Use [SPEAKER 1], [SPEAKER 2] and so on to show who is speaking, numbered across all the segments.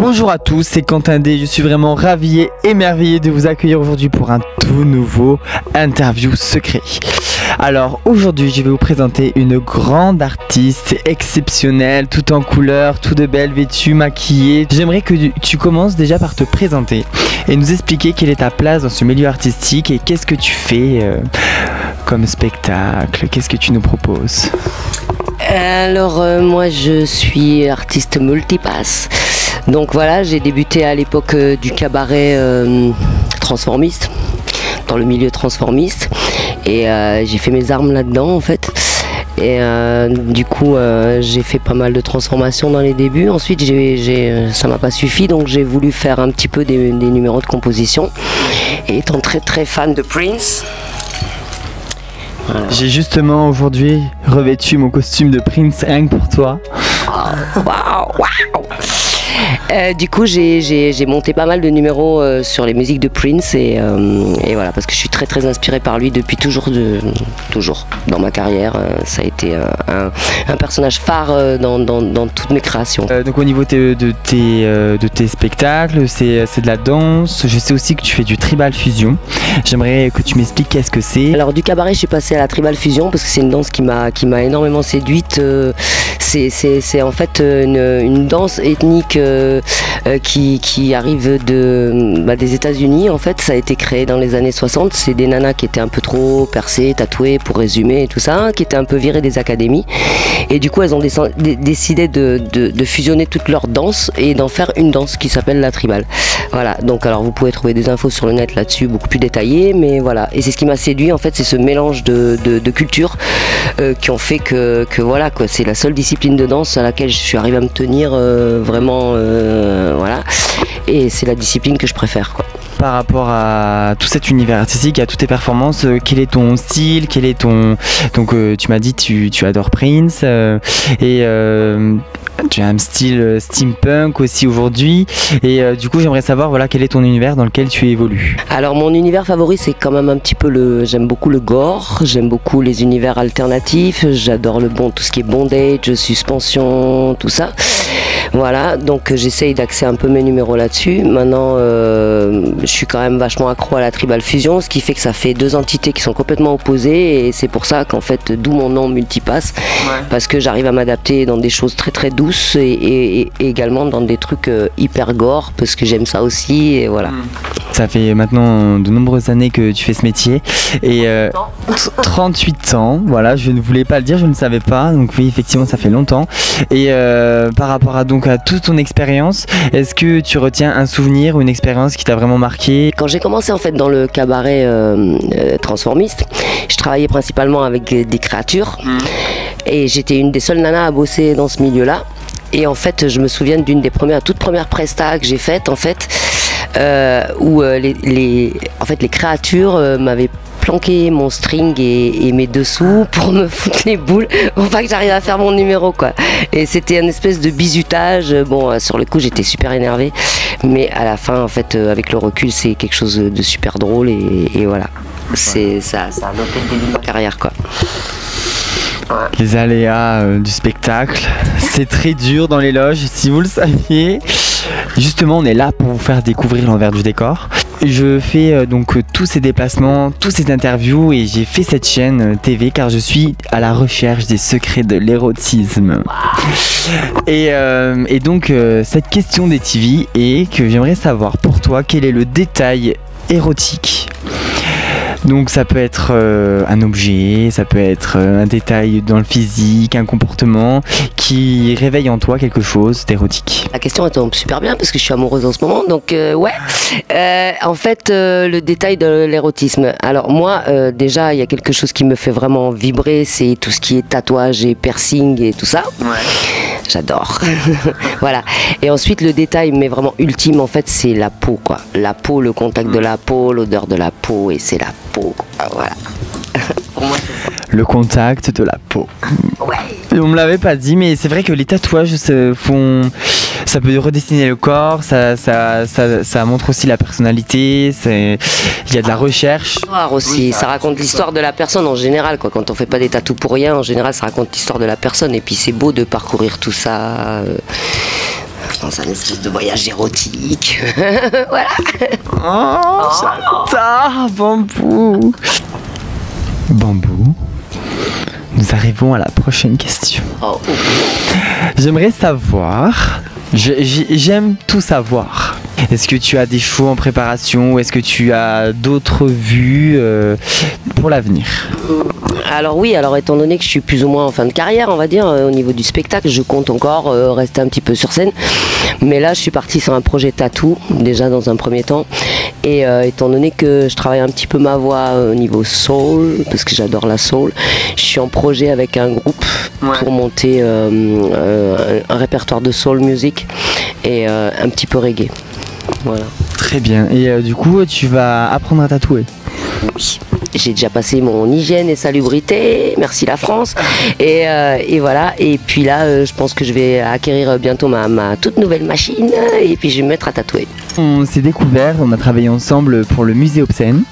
[SPEAKER 1] Bonjour à tous, c'est Quentin D. Je suis vraiment ravi et émerveillé de vous accueillir aujourd'hui pour un tout nouveau interview secret. Alors aujourd'hui, je vais vous présenter une grande artiste exceptionnelle, tout en couleur, tout de belle, vêtue, maquillée. J'aimerais que tu commences déjà par te présenter et nous expliquer quelle est ta place dans ce milieu artistique et qu'est-ce que tu fais comme spectacle, qu'est-ce que tu nous proposes?
[SPEAKER 2] Alors moi je suis artiste multipasse. Donc voilà, j'ai débuté à l'époque du cabaret transformiste, dans le milieu transformiste, et j'ai fait mes armes là-dedans en fait. Et du coup j'ai fait pas mal de transformations dans les débuts. Ensuite ça m'a pas suffi, donc j'ai voulu faire un petit peu des numéros de composition. Et étant très fan de Prince,
[SPEAKER 1] voilà. J'ai justement aujourd'hui revêtu mon costume de Prince rien que pour toi.
[SPEAKER 2] Waouh. Du coup j'ai monté pas mal de numéros sur les musiques de Prince et voilà, parce que je suis très inspirée par lui depuis toujours dans ma carrière. Ça a été un personnage phare dans toutes mes créations.
[SPEAKER 1] Donc au niveau de tes spectacles, c'est de la danse. Je sais aussi que tu fais du tribal fusion. J'aimerais que tu m'expliques qu'est-ce que c'est. Alors
[SPEAKER 2] du cabaret je suis passée à la tribal fusion parce que c'est une danse qui m'a énormément séduite. C'est en fait une danse ethnique qui arrive des États-Unis. En fait, ça a été créé dans les années 60. C'est des nanas qui étaient un peu trop percées, tatouées pour résumer et tout ça, qui étaient un peu virées des académies. Et du coup, elles ont décidé de fusionner toutes leurs danses et d'en faire une danse qui s'appelle la tribal. Voilà. Donc, alors vous pouvez trouver des infos sur le net là-dessus, beaucoup plus détaillées, mais voilà. Et c'est ce qui m'a séduit en fait, c'est ce mélange de cultures qui ont fait que voilà quoi. C'est la seule discipline de danse à laquelle je suis arrivée à me tenir vraiment. Voilà, et c'est la discipline que je préfère quoi.
[SPEAKER 1] Par rapport à tout cet univers artistique, à toutes tes performances, quel est ton style, quel est ton... Donc tu m'as dit tu adores Prince et tu as un style steampunk aussi aujourd'hui et du coup j'aimerais savoir voilà quel est ton univers dans lequel tu évolues.
[SPEAKER 2] Alors mon univers favori c'est quand même un petit peu j'aime beaucoup le gore, j'aime beaucoup les univers alternatifs, j'adore tout ce qui est bondage, suspension, tout ça. Voilà, donc j'essaye d'axer un peu mes numéros là-dessus. Maintenant, je suis quand même vachement accro à la tribal fusion, ce qui fait que ça fait deux entités qui sont complètement opposées et c'est pour ça qu'en fait, d'où mon nom multipasse, parce que j'arrive à m'adapter dans des choses très douces et également dans des trucs hyper gore, parce que j'aime ça aussi et voilà.
[SPEAKER 1] Ça fait maintenant de nombreuses années que tu fais ce métier et 38 ans, voilà, je ne voulais pas le dire, je ne savais pas, donc oui, effectivement, ça fait longtemps. Et par rapport à toute ton expérience, est-ce que tu retiens un souvenir ou une expérience qui t'a vraiment marqué?
[SPEAKER 2] Quand j'ai commencé en fait dans le cabaret transformiste, je travaillais principalement avec des créatures et j'étais une des seules nanas à bosser dans ce milieu-là. Et en fait, je me souviens d'une des toutes premières prestas que j'ai faites en fait, où en fait les créatures m'avaient planqué mon string et mes dessous pour me foutre les boules pour pas que j'arrive à faire mon numéro quoi. Et c'était une espèce de bizutage. Bon, sur le coup j'étais super énervée, mais à la fin en fait avec le recul c'est quelque chose de super drôle et voilà. C'est ça a noté le début de ma carrière quoi.
[SPEAKER 1] Les aléas du spectacle, c'est très dur dans les loges si vous le saviez. Justement on est là pour vous faire découvrir l'envers du décor. Je fais donc tous ces déplacements, tous ces interviews et j'ai fait cette chaîne TV car je suis à la recherche des secrets de l'érotisme. Et donc cette question des TV est que j'aimerais savoir pour toi quel est le détail érotique. Donc ça peut être un objet, ça peut être un détail dans le physique, un comportement qui réveille en toi quelque chose d'érotique.
[SPEAKER 2] La question tombe super bien parce que je suis amoureuse en ce moment, donc ouais. En fait, le détail de l'érotisme. Alors moi, déjà, il y a quelque chose qui me fait vraiment vibrer, c'est tout ce qui est tatouage et piercing et tout ça. Ouais. J'adore. Voilà. Et ensuite, le détail, mais vraiment ultime, en fait, c'est la peau, quoi. La peau, le contact de la peau, l'odeur de la peau, et c'est la peau, quoi. Voilà. Pour moi, c'est ça.
[SPEAKER 1] Le contact de la peau. Ouais. On me l'avait pas dit, mais c'est vrai que les tatouages ça peut redessiner le corps, ça montre aussi la personnalité, il y a de la recherche.
[SPEAKER 2] Aussi, oui, ça raconte l'histoire de la personne en général, quoi. Quand on fait pas des tatous pour rien, en général ça raconte l'histoire de la personne et puis c'est beau de parcourir tout ça. dans un espèce de voyage érotique. Voilà.
[SPEAKER 1] Oh, j'adore, Bambou. Bambou, nous arrivons à la prochaine question.
[SPEAKER 2] Oh.
[SPEAKER 1] J'aimerais savoir, j'aime tout savoir. Est-ce que tu as des shows en préparation ou est-ce que tu as d'autres vues pour l'avenir?
[SPEAKER 2] Alors oui, alors étant donné que je suis plus ou moins en fin de carrière, on va dire, au niveau du spectacle, je compte encore rester un petit peu sur scène. Mais là, je suis partie sur un projet tattoo, déjà dans un premier temps. Et étant donné que je travaille un petit peu ma voix au niveau soul, parce que j'adore la soul, je suis en projet avec un groupe pour monter un répertoire de soul music et un petit peu reggae. Voilà.
[SPEAKER 1] Très bien. Et du coup, tu vas apprendre à tatouer?
[SPEAKER 2] Oui. J'ai déjà passé mon hygiène et salubrité, merci la France. Et voilà. Et puis là, je pense que je vais acquérir bientôt ma toute nouvelle machine et puis je vais me mettre à tatouer.
[SPEAKER 1] On s'est découvert, on a travaillé ensemble pour le musée Obscène.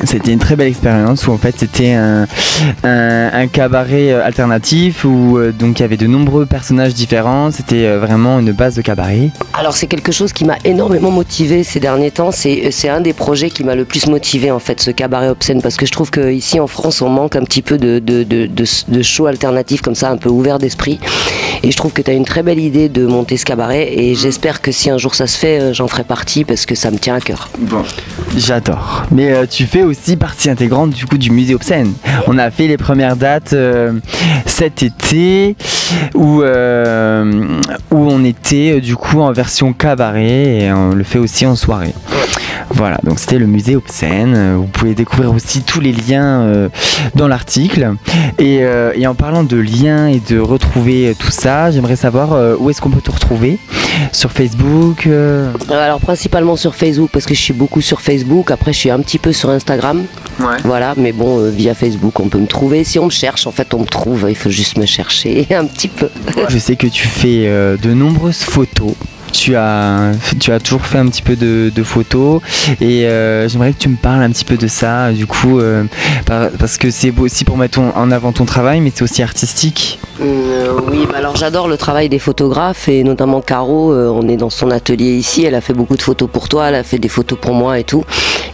[SPEAKER 1] C'était une très belle expérience où en fait c'était un cabaret alternatif où donc il y avait de nombreux personnages différents. C'était vraiment une base de cabaret.
[SPEAKER 2] Alors c'est quelque chose qui m'a énormément motivé ces derniers temps. C'est un des projets qui m'a le plus motivé en fait, ce cabaret Obscène, parce que je trouve qu'ici en France on manque un petit peu de shows alternatifs comme ça, un peu ouverts d'esprit. Et je trouve que tu as une très belle idée de monter ce cabaret et j'espère que si un jour ça se fait, j'en ferai partie parce que ça me tient à cœur.
[SPEAKER 1] Bon, j'adore. Mais tu fais aussi partie intégrante du coup du musée Obscène. On a fait les premières dates cet été où on était du coup en version cabaret et on le fait aussi en soirée. Voilà, donc c'était le musée Obscène. Vous pouvez découvrir aussi tous les liens dans l'article. Et en parlant de liens et de retrouver tout ça, j'aimerais savoir où est-ce qu'on peut te retrouver? Sur Facebook
[SPEAKER 2] Alors principalement sur Facebook parce que je suis beaucoup sur Facebook. Après je suis un petit peu sur Instagram.
[SPEAKER 1] Ouais.
[SPEAKER 2] Voilà, mais bon, via Facebook on peut me trouver. Si on me cherche, en fait on me trouve. Il faut juste me chercher un petit peu.
[SPEAKER 1] Je sais que tu fais de nombreuses photos. Tu as toujours fait un petit peu de photos et j'aimerais que tu me parles un petit peu de ça du coup parce que c'est aussi pour mettre en avant ton travail mais c'est aussi artistique.
[SPEAKER 2] Oui, bah alors j'adore le travail des photographes et notamment Caro, on est dans son atelier ici, elle a fait beaucoup de photos pour toi, elle a fait des photos pour moi et tout.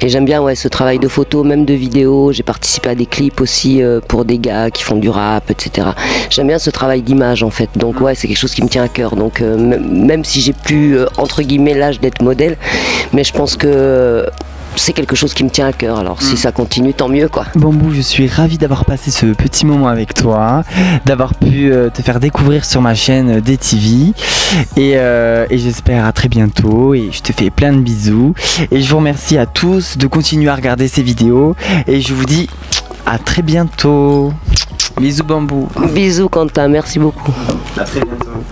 [SPEAKER 2] Et j'aime bien ce travail de photos, même de vidéos, j'ai participé à des clips aussi pour des gars qui font du rap, etc. J'aime bien ce travail d'image en fait, donc ouais c'est quelque chose qui me tient à cœur. Donc même si j'ai plus entre guillemets l'âge d'être modèle, mais je pense que c'est quelque chose qui me tient à cœur, alors si ça continue tant mieux quoi.
[SPEAKER 1] Bambou, je suis ravi d'avoir passé ce petit moment avec toi, d'avoir pu te faire découvrir sur ma chaîne DTV et j'espère à très bientôt et je te fais plein de bisous et je vous remercie à tous de continuer à regarder ces vidéos et je vous dis à très bientôt. Bisous Bambou.
[SPEAKER 2] Bisous Quentin, merci beaucoup.
[SPEAKER 1] À très bientôt.